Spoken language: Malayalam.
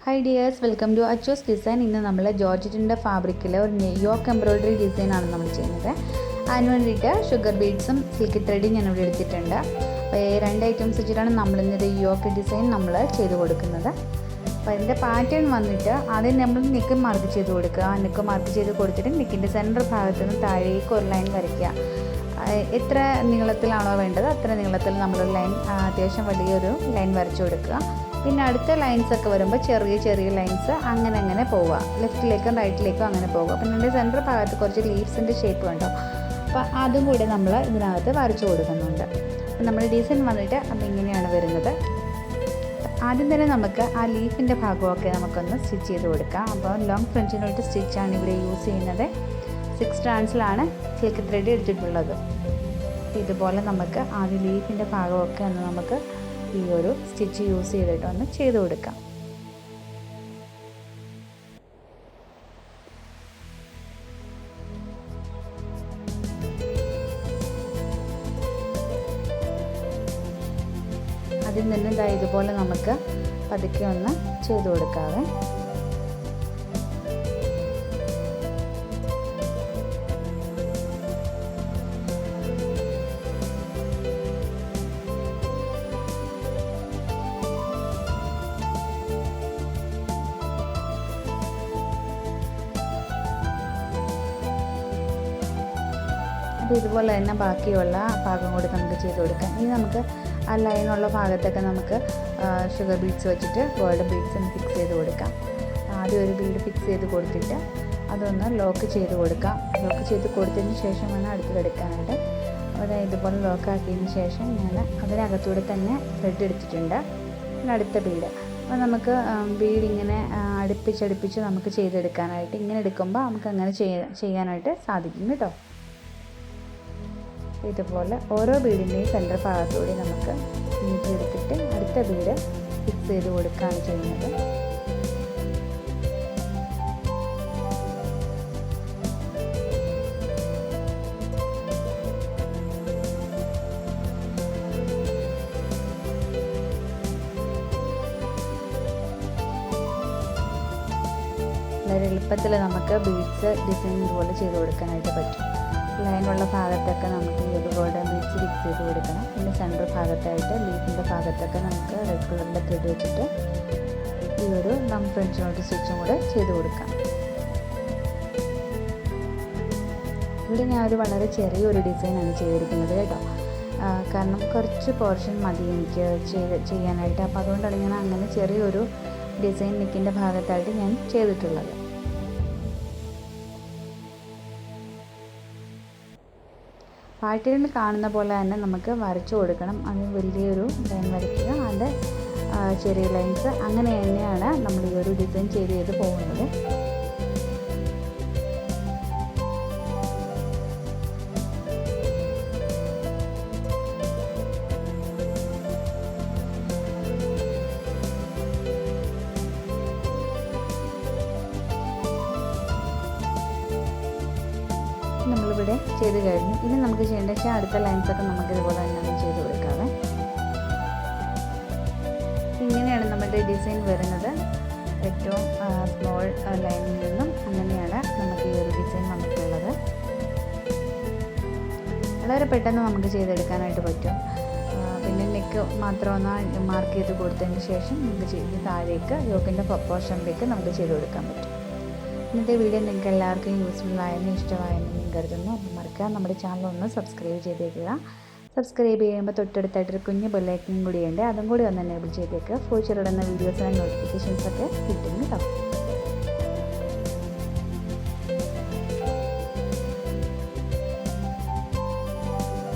Hi dears, welcome to Achus design. ഇന്ന് നമ്മൾ ജോർജറ്റിൻ്റെ ഫാബ്രിക്കിലെ ഒരു യോക്ക് എംബ്രോയിഡറി ഡിസൈനാണ് നമ്മൾ ചെയ്യുന്നത്. അതിന് വേണ്ടിയിട്ട് ഷുഗർ ബീഡ്സും സിൽക്ക് ത്രെഡും ഞാൻ ഇവിടെ എടുത്തിട്ടുണ്ട്. അപ്പോൾ ഈ രണ്ട് ഐറ്റംസ് വെച്ചിട്ടാണ് നമ്മളിന്നൊരു യോക്ക് ഡിസൈൻ നമ്മൾ ചെയ്ത് കൊടുക്കുന്നത്. അപ്പോൾ ഇതിൻ്റെ പാറ്റേൺ വന്നിട്ട് ആദ്യം നമ്മൾ നെക്ക് മാർക്ക് ചെയ്ത് കൊടുക്കുക. നെക്ക് മാർക്ക് ചെയ്ത് കൊടുത്തിട്ട് നെക്കിൻ്റെ സെൻറ്റർ ഭാഗത്ത് നിന്ന് താഴേക്ക് ഒരു ലൈൻ വരയ്ക്കുക. എത്ര നീളത്തിലാണോ വേണ്ടത് അത്ര നീളത്തിൽ നമ്മളൊരു ലൈൻ അത്യാവശ്യം വലിയൊരു ലൈൻ വരച്ചു കൊടുക്കുക. പിന്നെ അടുത്ത ലൈൻസൊക്കെ വരുമ്പോൾ ചെറിയ ലൈൻസ് അങ്ങനെ പോവുക, ലെഫ്റ്റിലേക്കും റൈറ്റിലേക്കും അങ്ങനെ പോവുക. അപ്പം എൻ്റെ സെൻറ്റർ ഭാഗത്ത് കുറച്ച് ലീവ്സിൻ്റെ ഷേപ്പ് ഉണ്ടോ, അപ്പോൾ അതും കൂടി നമ്മൾ ഇതിനകത്ത് വരച്ചു കൊടുക്കുന്നുണ്ട്. അപ്പം നമ്മുടെ ഡിസൈൻ വന്നിട്ട് അപ്പം ഇങ്ങനെയാണ് വരുന്നത്. ആദ്യം തന്നെ നമുക്ക് ആ ലീഫിൻ്റെ ഭാഗമൊക്കെ നമുക്കൊന്ന് സ്റ്റിച്ച് ചെയ്ത് കൊടുക്കാം. അപ്പോൾ ലോങ് ഫ്രഞ്ചിനോട്ട് സ്റ്റിച്ചാണ് ഇവിടെ യൂസ് ചെയ്യുന്നത്. 6 സ്ട്രാൻഡ്സിലാണ് സിൽക്ക് ത്രെഡ് എടുത്തിട്ടുള്ളത്. ഇതുപോലെ നമുക്ക് ആദ്യം ലീഫിൻ്റെ ഭാഗമൊക്കെ ഒന്ന് നമുക്ക് ഈ ഒരു സ്റ്റിച്ച് യൂസ് ചെയ്തിട്ട് ഒന്ന് ചെയ്ത് കൊടുക്കാം. അതിൽ നിന്ന് ഇതുപോലെ നമുക്ക് പതുക്കെ ഒന്ന് ചെയ്ത് കൊടുക്കാവേ. ഇതുപോലെ തന്നെ ബാക്കിയുള്ള ഭാഗം കൂടി നമുക്ക് ചെയ്ത് കൊടുക്കാം. ഇനി നമുക്ക് ആ ലൈനുള്ള ഭാഗത്തൊക്കെ നമുക്ക് ഷുഗർ ബീഡ്സ് വെച്ചിട്ട് ഗോൾഡൻ ബീഡ്സ് ഒന്ന് ഫിക്സ് ചെയ്ത് കൊടുക്കാം. ആദ്യം ഒരു ബീഡ് ഫിക്സ് ചെയ്ത് കൊടുത്തിട്ട് അതൊന്ന് ലോക്ക് ചെയ്ത് കൊടുക്കാം. ലോക്ക് ചെയ്ത് കൊടുത്തതിന് ശേഷം വേണം അടുത്തതെടുക്കാനായിട്ട്. അപ്പോൾ ഇതുപോലെ ലോക്കാക്കിയതിന് ശേഷം ഞാൻ അതിനകത്തൂടെ തന്നെ ത്രെഡ് എടുത്തിട്ടുണ്ട്. പിന്നെ അടുത്ത ബീഡ് അപ്പോൾ നമുക്ക് ബീഡ് ഇങ്ങനെ അടുപ്പിച്ച് നമുക്ക് ചെയ്തെടുക്കാനായിട്ട് ഇങ്ങനെ എടുക്കുമ്പോൾ നമുക്ക് അങ്ങനെ ചെയ്യാനായിട്ട് സാധിക്കും കേട്ടോ. ഇതുപോലെ ഓരോ ബീഡിൻ്റെയും സെൻറ്റർ ഭാഗത്തുകൂടി നമുക്ക് നീട്ടിയെടുത്തിട്ട് അടുത്ത ബീഡ് ഫിക്സ് ചെയ്ത് കൊടുക്കുകയാണ് ചെയ്യുന്നത്. വളരെ എളുപ്പത്തിൽ നമുക്ക് ബീഡ്സ് ഡിസൈൻ ഇതുപോലെ ചെയ്ത് കൊടുക്കാനായിട്ട് പറ്റും. ലൈനുള്ള ഭാഗത്തൊക്കെ നമുക്ക് ഈ ഒരു ഗോൾഡൻ ബീഡ്സ് ഫിക്സ് ചെയ്ത് കൊടുക്കണം. പിന്നെ സെൻറ്റർ ഭാഗത്തായിട്ട് ലീഫിൻ്റെ ഭാഗത്തൊക്കെ നമുക്ക് റെഡ് കളറിൻ്റെ ത്രെഡ് വെച്ചിട്ട് ഈ ഒരു ഫ്രഞ്ച് നോട്ട് സ്റ്റിച്ചും കൂടെ ചെയ്ത് കൊടുക്കാം. ഇവിടെ ഞാൻ ഒരു വളരെ ചെറിയൊരു ഡിസൈനാണ് ചെയ്തിരിക്കുന്നത് കേട്ടോ. കാരണം കുറച്ച് പോർഷൻ മതി എനിക്ക് ചെയ്യാനായിട്ട്. അപ്പോൾ അതുകൊണ്ടാണ് ഞാൻ അങ്ങനെ ചെറിയൊരു ഡിസൈൻ നെക്കിൻ്റെ ഭാഗത്തായിട്ട് ഞാൻ ചെയ്തിട്ടുള്ളത്. പാറ്റേണിൽ കാണുന്ന പോലെ തന്നെ നമുക്ക് വരച്ചു കൊടുക്കണം. അത് വലിയൊരു ലൈൻ വരയ്ക്കുക, അത് ചെറിയ ലൈൻസ്, അങ്ങനെ തന്നെയാണ് നമ്മൾ ഈ ഒരു ഡിസൈൻ ചെയ്ത് പോകുന്നത്. നമ്മളിവിടെ ചെയ്ത് കഴിഞ്ഞു. ഇനി നമുക്ക് ചെയ്യേണ്ട വെച്ചാൽ അടുത്ത ലൈൻസൊക്കെ നമുക്ക് ഇതുപോലെ തന്നെ ചെയ്ത് കൊടുക്കാവേ. ഇങ്ങനെയാണ് നമ്മുടെ ഡിസൈൻ വരുന്നത്. ഏറ്റവും സ്മോൾ ലൈനിൽ നിന്നും അങ്ങനെയാണ് നമുക്ക് ഈ ഒരു ഡിസൈൻ വന്നിട്ടുള്ളത്. വളരെ പെട്ടെന്ന് നമുക്ക് ചെയ്തെടുക്കാനായിട്ട് പറ്റും. പിന്നെ നെക്ക് മാത്രം ഒന്ന് മാർക്ക് ചെയ്ത് കൊടുത്തതിന് ശേഷം നമുക്ക് ചെയ്ത് താഴേക്ക് യോക്കിൻ്റെ പോർഷനിലേക്ക് നമുക്ക് ചെയ്ത് കൊടുക്കാൻ പറ്റും. ഇന്നത്തെ വീഡിയോ നിങ്ങൾക്ക് എല്ലാവർക്കും യൂസ്ഫുൾ ആയെന്ന് ഇഷ്ടമായെന്ന് ഞാൻ കരുതുന്നു. അപ്പോൾ മറക്കാതെ നമ്മുടെ ചാനൽ ഒന്ന് സബ്സ്ക്രൈബ് ചെയ്തേക്കുക. സബ്സ്ക്രൈബ് ചെയ്യുമ്പോൾ തൊട്ടടുത്തായിട്ടൊരു കുഞ്ഞ് ബെല്ലൈക്കനും കൂടിയുണ്ട്, അതും കൂടി ഒന്ന് എനേബിൾ ചെയ്തേക്കുക. ഫ്യൂച്ചറിടുന്ന വീഡിയോസിന് നോട്ടിഫിക്കേഷൻസൊക്കെ കിട്ടും കേട്ടോ.